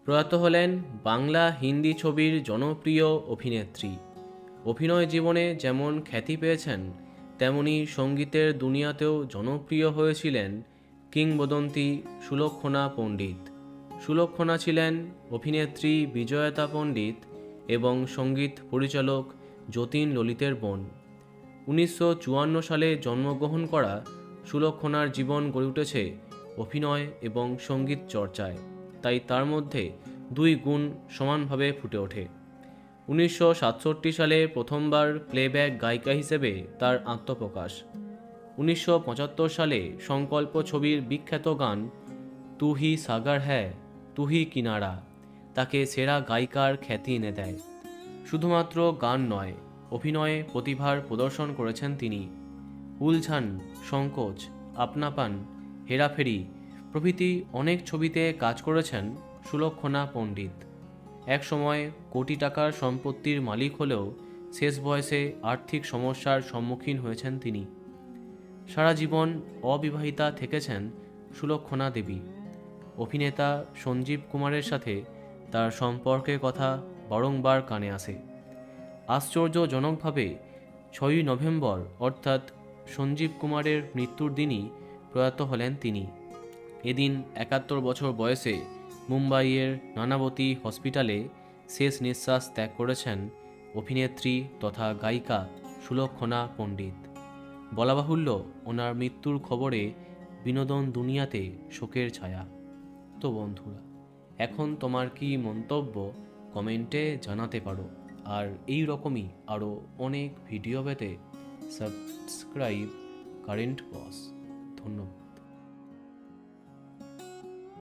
প্রয়াত হলেন বাংলা হিন্দি ছবির জনপ্রিয় অভিনেত্রী। অভিনয় জীবনে যেমন খ্যাতি পেয়েছেন, তেমনি সঙ্গীতের দুনিয়াতেও জনপ্রিয় হয়েছিলেন কিংবদন্তি সুলক্ষণা পণ্ডিত। সুলক্ষণা ছিলেন অভিনেত্রী বিজয়তা পণ্ডিত এবং সঙ্গীত পরিচালক যতীন ললিতের বোন। 1954 সালে জন্মগ্রহণ করা সুলক্ষণার জীবন গড়ে উঠেছে অভিনয় এবং সঙ্গীত চর্চায়, তাই তার মধ্যে দুই গুণ সমানভাবে ফুটে ওঠে। 1967 সালে প্রথমবার প্লেব্যাক গায়িকা হিসেবে তার আত্মপ্রকাশ। 1975 সালে সংকল্প ছবির বিখ্যাত গান তু হি সাগর হ্যায় তু হি কিনারা তাকে সেরা গায়িকার খ্যাতি এনে দেয়। শুধুমাত্র গান নয়, অভিনয়ে প্রতিভার প্রদর্শন করেছেন তিনি। উলঝান, সংকোচ, আপনাপান, হেরাফেরি প্রভৃতি অনেক ছবিতে কাজ করেছেন সুলক্ষণা পণ্ডিত। এক সময় কোটি টাকার সম্পত্তির মালিক হলেও শেষ বয়সে আর্থিক সমস্যার সম্মুখীন হয়েছেন তিনি। সারা জীবন অবিবাহিতা থেকেছেন সুলক্ষণা দেবী। অভিনেতা সঞ্জীব কুমারের সাথে তার সম্পর্কের কথা বারংবার কানে আসে। আশ্চর্যজনকভাবে 6ই নভেম্বর অর্থাৎ সঞ্জীব কুমারের মৃত্যুর দিনই প্রয়াত হলেন তিনি। এদিন 71 বছর বয়সে মুম্বাইয়ের নানাবতী হসপিটালে শেষ নিঃশ্বাস ত্যাগ করেছেন অভিনেত্রী তথা গায়িকা সুলক্ষণা পণ্ডিত। বলা বাহুল্য, ওনার মৃত্যুর খবরে বিনোদন দুনিয়াতে শোকের ছায়া। তো বন্ধুরা, এখন তোমার কি মন্তব্য কমেন্টে জানাতে পারো। আর এই রকমই আরও অনেক ভিডিও পেতে সাবস্ক্রাইব কারেন্ট বস। ধন্যবাদ।